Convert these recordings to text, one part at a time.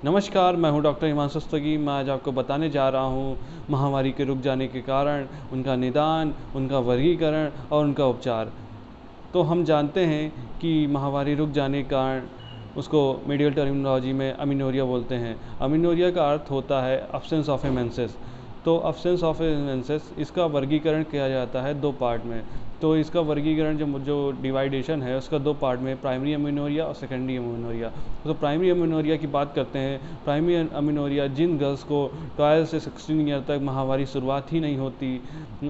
नमस्कार, मैं हूं डॉक्टर हिमांशु स्तगी। मैं आज आपको बताने जा रहा हूं महामारी के रुक जाने के कारण, उनका निदान, उनका वर्गीकरण और उनका उपचार। तो हम जानते हैं कि महामारी रुक जाने के कारण उसको मेडिकल टर्मिनोलॉजी में अमीनोरिया बोलते हैं। अमीनोरिया का अर्थ होता है अब्सेंस ऑफ ए मेंसेस। तो अब्सेंस ऑफ ए मेंसेस इसका वर्गीकरण किया जाता है 2 पार्ट में। तो इसका वर्गीकरण जो डिवाइडेशन है उसका 2 पार्ट में, प्राइमरी अमीनोरिया और सेकेंडरी अमीनोरिया। तो प्राइमरी अमीनोरिया की बात करते हैं। प्राइमरी अमीनोरिया जिन गर्ल्स को 12 से 16 ईयर तक महावारी शुरुआत ही नहीं होती,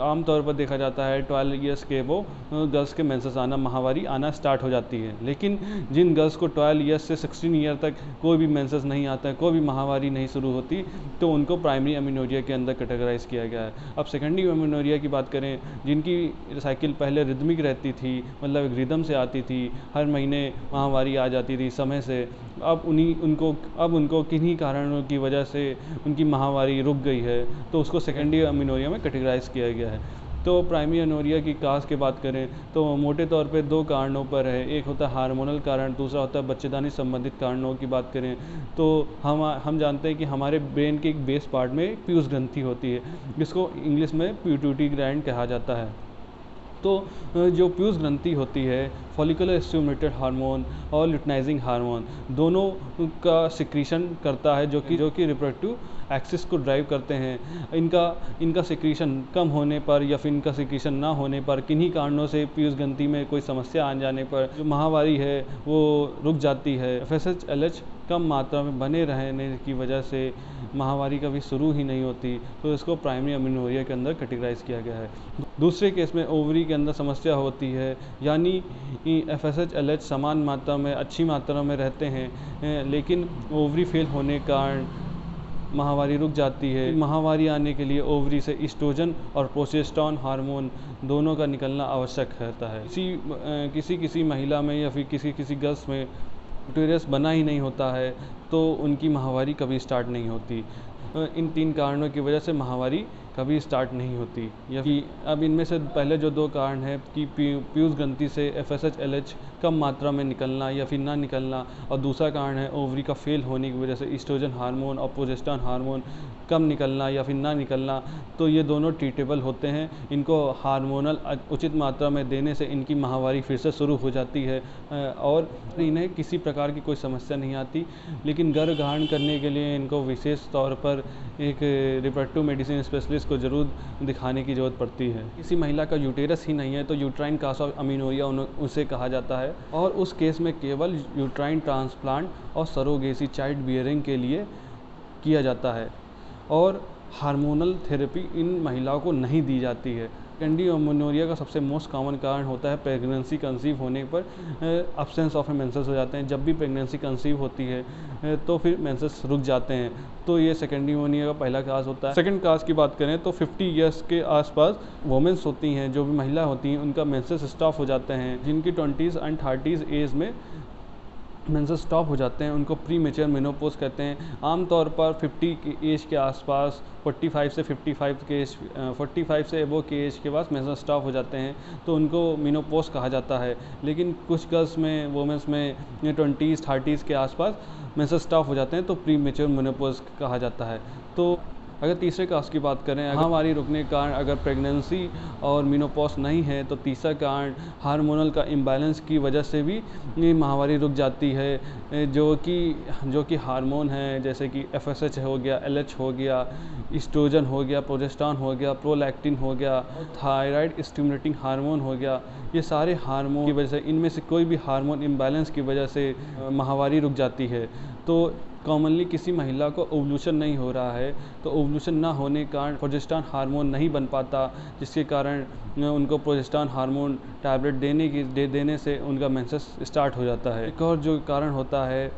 आमतौर पर देखा जाता है 12 ईयर्स के वो गर्ल्स के मेंसेस आना, महावारी आना स्टार्ट हो जाती है। लेकिन जिन गर्ल्स को 12 ईयर्स से 16 ईयर तक कोई भी मेंसेस नहीं आता है, कोई भी महावारी नहीं शुरू होती, तो उनको प्राइमरी अमीनोरिया के अंदर कैटेगराइज किया गया है। अब सेकेंडरी अमीनोरिया की बात करें, जिनकी साइकिल पहले रिदमिक रहती थी, मतलब एक रिदम से आती थी, हर महीने महावारी आ जाती थी समय से, अब उनको किन्हीं कारणों की वजह से उनकी महावारी रुक गई है, तो उसको सेकेंडरी अमीनोरिया में कैटेगराइज किया गया है। तो प्राइमरी अमीनोरिया की काज की बात करें तो मोटे तौर पे 2 कारणों पर है। एक होता है हार्मोनल कारण, दूसरा होता है बच्चेदानी संबंधित कारणों की बात करें तो हम जानते हैं कि हमारे ब्रेन के एक बेस पार्ट में पीयूष ग्रंथि होती है, जिसको इंग्लिश में पिट्यूटरी ग्लैंड कहा जाता है। तो जो पीयूष ग्रंथि होती है, फॉलिकुलर स्टिमुलेटेड हार्मोन और ल्यूटिनाइजिंग हार्मोन दोनों का सिक्रीशन करता है, जो कि रिप्रोडक्टिव एक्सिस को ड्राइव करते हैं। इनका सिक्रीशन कम होने पर या फिर इनका सिक्रीशन ना होने पर, किन्हीं कारणों से पीयूष ग्रंथि में कोई समस्या आ जाने पर जो महावारी है वो रुक जाती है। एफएसएच एलएच कम मात्रा में बने रहने की वजह से महावारी कभी शुरू ही नहीं होती, तो इसको प्राइमरी अमीनोरिया के अंदर कैटेगराइज किया गया है। दूसरे केस में ओवरी के अंदर समस्या होती है, यानी एफएसएच एलएच समान मात्रा में, अच्छी मात्रा में रहते हैं, लेकिन ओवरी फेल होने के कारण महावारी रुक जाती है। महावारी आने के लिए ओवरी से ईस्ट्रोजन और प्रोजेस्टेरॉन हार्मोन दोनों का निकलना आवश्यक रहता है। किसी महिला में या फिर किसी गर्ल्स में यूटेरस बना ही नहीं होता है, तो उनकी महावारी कभी स्टार्ट नहीं होती। इन 3 कारणों की वजह से महावारी कभी स्टार्ट नहीं होती। या कि अब इनमें से पहले जो 2 कारण हैं कि पीयूष ग्रंथि से एफएसएच एलएच कम मात्रा में निकलना या फिर ना निकलना, और दूसरा कारण है ओवरी का फेल होने की वजह से ईस्ट्रोजन हार्मोन और प्रोजेस्टेरॉन हार्मोन कम निकलना या फिर ना निकलना, तो ये दोनों ट्रीटेबल होते हैं। इनको हार्मोनल उचित मात्रा में देने से इनकी महावारी फिर से शुरू हो जाती है और इन्हें किसी प्रकार की कोई समस्या नहीं आती। लेकिन गर्भ धारण करने के लिए इनको विशेष तौर पर एक रिप्रोडक्टिव मेडिसिन स्पेशलिस्ट को ज़रूर दिखाने की ज़रूरत पड़ती है। किसी महिला का यूटेरस ही नहीं है तो यूट्राइन कास ऑफ अमीनोरिया उसे कहा जाता है, और उस केस में केवल यूट्राइन ट्रांसप्लांट और सरोगेसी चाइल्ड बियरिंग के लिए किया जाता है, और हार्मोनल थेरेपी इन महिलाओं को नहीं दी जाती है। सेकेंडरी अमीनोरिया का सबसे मोस्ट कॉमन कारण होता है प्रेगनेंसी कंसीव होने पर अब्सेंस ऑफ मेंसेस हो जाते हैं। जब भी प्रेगनेंसी कंसीव होती है तो फिर मेंसेस रुक जाते हैं, तो ये सेकेंडरी अमीनोरिया का पहला काज होता है। सेकंड काज की बात करें तो 50 ईयर्स के आसपास वोमेंस होती हैं, जो भी महिला होती हैं, उनका मेंसेस स्टॉप हो जाते हैं। जिनकी 20s एंड 30s एज में मेंसेस स्टॉप हो जाते हैं, उनको प्री मेच्योर मेनोपॉज कहते हैं। आमतौर पर 50 की एज के आसपास, 45 से 55 के एज, 45 से एबो के एज के बाद मेंसेस स्टॉप हो जाते हैं, तो उनको मेनोपॉज कहा जाता है। लेकिन कुछ गर्ल्स में, वोमेंस में 20s 30s के आसपास मेंसेस स्टॉप हो जाते हैं, तो प्री मेच्योर मेनोपॉज कहा जाता है। तो अगर तीसरे काज की बात करें, महावारी रुकने के कारण अगर प्रेगनेंसी और मेनोपॉज नहीं है, तो तीसरा कारण हार्मोनल का इम्बैलेंस की वजह से भी ये महावारी रुक जाती है, जो कि हार्मोन है, जैसे कि एफएसएच हो गया, एलएच हो गया, ईस्ट्रोजन हो गया, प्रोजेस्टेरॉन हो गया, प्रोलैक्टिन हो गया, थायराइड स्टिमुलेटिंग हार्मोन हो गया। ये सारे हार्मोन की वजह से, इनमें से कोई भी हार्मोन इम्बैलेंस की वजह से महावारी रुक जाती है। तो कॉमनली किसी महिला को ओवुलेशन नहीं हो रहा है, तो ओवुलेशन ना होने के कारण प्रोजेस्टेरॉन हार्मोन नहीं बन पाता, जिसके कारण उनको प्रोजेस्टेरॉन हार्मोन टैबलेट देने से उनका मेंसेस स्टार्ट हो जाता है। एक और जो कारण होता है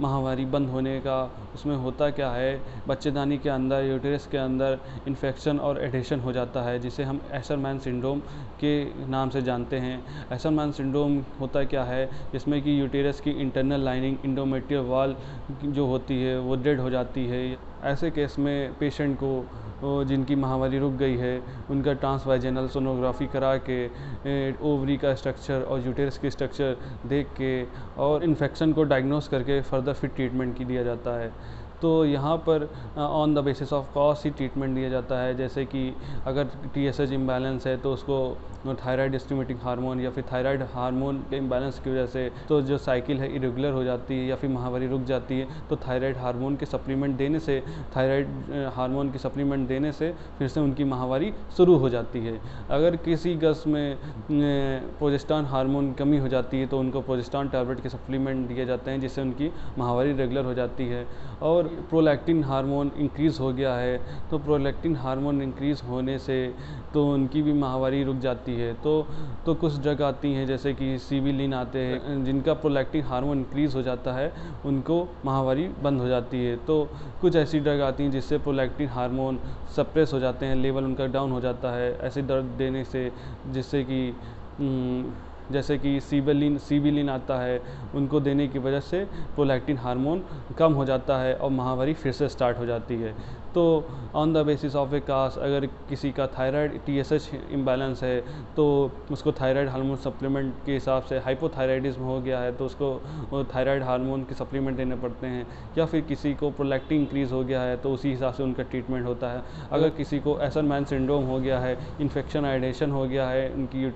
महावारी बंद होने का, उसमें होता क्या है, बच्चेदानी के अंदर, यूटेरस के अंदर इन्फेक्शन और एडेशन हो जाता है, जिसे हम एशरमैन सिंड्रोम के नाम से जानते हैं। एशरमैन सिंड्रोम होता क्या है, जिसमें कि यूटेरस की इंटरनल लाइनिंग, इंडोमेट्रियल वॉल जो होती है वो डेड हो जाती है। ऐसे केस में पेशेंट को जिनकी महावारी रुक गई है उनका ट्रांसवाइजेनल सोनोग्राफी करा के ओवरी का स्ट्रक्चर और यूटेरस की स्ट्रक्चर देख के और इन्फेक्शन को डायग्नोस करके फर्दर फिर ट्रीटमेंट की दिया जाता है। तो यहाँ पर on the basis of cost he treatment दिया जाता है। जैसे कि अगर TSH इम्बैलेंस है तो उसको थायराइड स्टिमुलेटिंग हार्मोन या फिर थायराइड हार्मोन के इम्बैलेंस की वजह से तो जो साइकिल है इरेगुलर हो जाती है या फिर महावारी रुक जाती है, तो थायराइड हार्मोन के सप्लीमेंट देने से फिर से उनकी महावारी शुरू हो जाती है। अगर किसी गस में प्रोजेस्टेरॉन हार्मोन कमी हो जाती है तो उनको प्रोजेस्टेरॉन टैबलेट के सप्लीमेंट दिए जाते हैं, जिससे उनकी महावारी रेगुलर हो जाती है। और प्रोलैक्टिन हार्मोन इंक्रीज़ हो गया है तो प्रोलैक्टिन हार्मोन इंक्रीज़ होने से तो उनकी भी महावारी रुक जाती है। तो कुछ ड्रग आती हैं जैसे कि सिविलिन आते हैं, जिनका प्रोलैक्टिन हार्मोन इंक्रीज़ हो जाता है उनको महावारी बंद हो जाती है। तो कुछ ऐसी ड्रग आती हैं जिससे प्रोलैक्टिन हार्मोन सप्रेस हो जाते हैं, लेवल उनका डाउन हो जाता है ऐसे ड्रग देने से, जिससे कि जैसे कि सिविलिन आता है, उनको देने की वजह से प्रोलैक्टिन हार्मोन कम हो जाता है और महावारी फिर से स्टार्ट हो जाती है। तो on the basis of a cast अगर किसी का थायराइड TSH इम्बैलेंस है तो उसको थायराइड हार्मोन सप्लीमेंट के हिसाब से हाइपोथायराइडिज्म हो गया है तो उसको थायराइड हार्मोन के सप्लीमेंट देने पड़ते हैं, या फिर किसी को प्रोलैक्टिन इंक्रीज़ हो गया है तो उसी हिसाब से उनका ट्रीटमेंट होता है। अगर किसी को एसरमैन सिंड्रोम हो गया है, इन्फेक्शन एडेशन हो गया है उनकी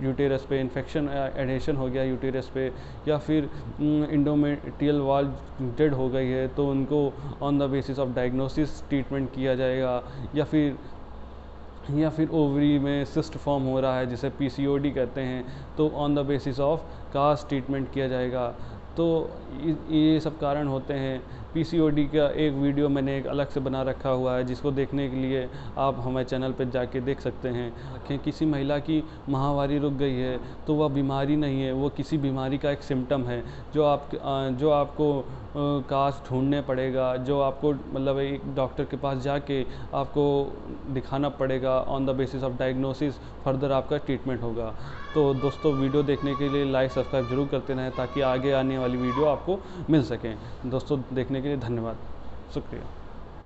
यूटेरस पे, इन्फेक्शन एडेशन हो गया यूटेरस पे, या फिर इंडोमेट्रियल वॉल डेड हो गई है तो उनको on the basis of diagnosis treatment किया जाएगा, या फिर ओवरी में सिस्ट फॉर्म हो रहा है जिसे PCOD कहते हैं तो on the basis of cast treatment किया जाएगा। तो ये सब कारण होते हैं। PCOD का एक वीडियो मैंने एक अलग से बना रखा हुआ है जिसको देखने के लिए आप हमारे चैनल पर जाके देख सकते हैं कि किसी महिला की महावारी रुक गई है तो वह बीमारी नहीं है, वो किसी बीमारी का एक सिम्टम है जो आपको कास्ट ढूंढने पड़ेगा, जो आपको मतलब एक डॉक्टर के पास जाके आपको दिखाना पड़ेगा। On the basis of diagnosis further आपका ट्रीटमेंट होगा। तो दोस्तों वीडियो देखने के लिए लाइक सब्सक्राइब जरूर करते रहें ताकि आगे आने वाली वीडियो आपको मिल सकें। दोस्तों देखने के लिए धन्यवाद, शुक्रिया।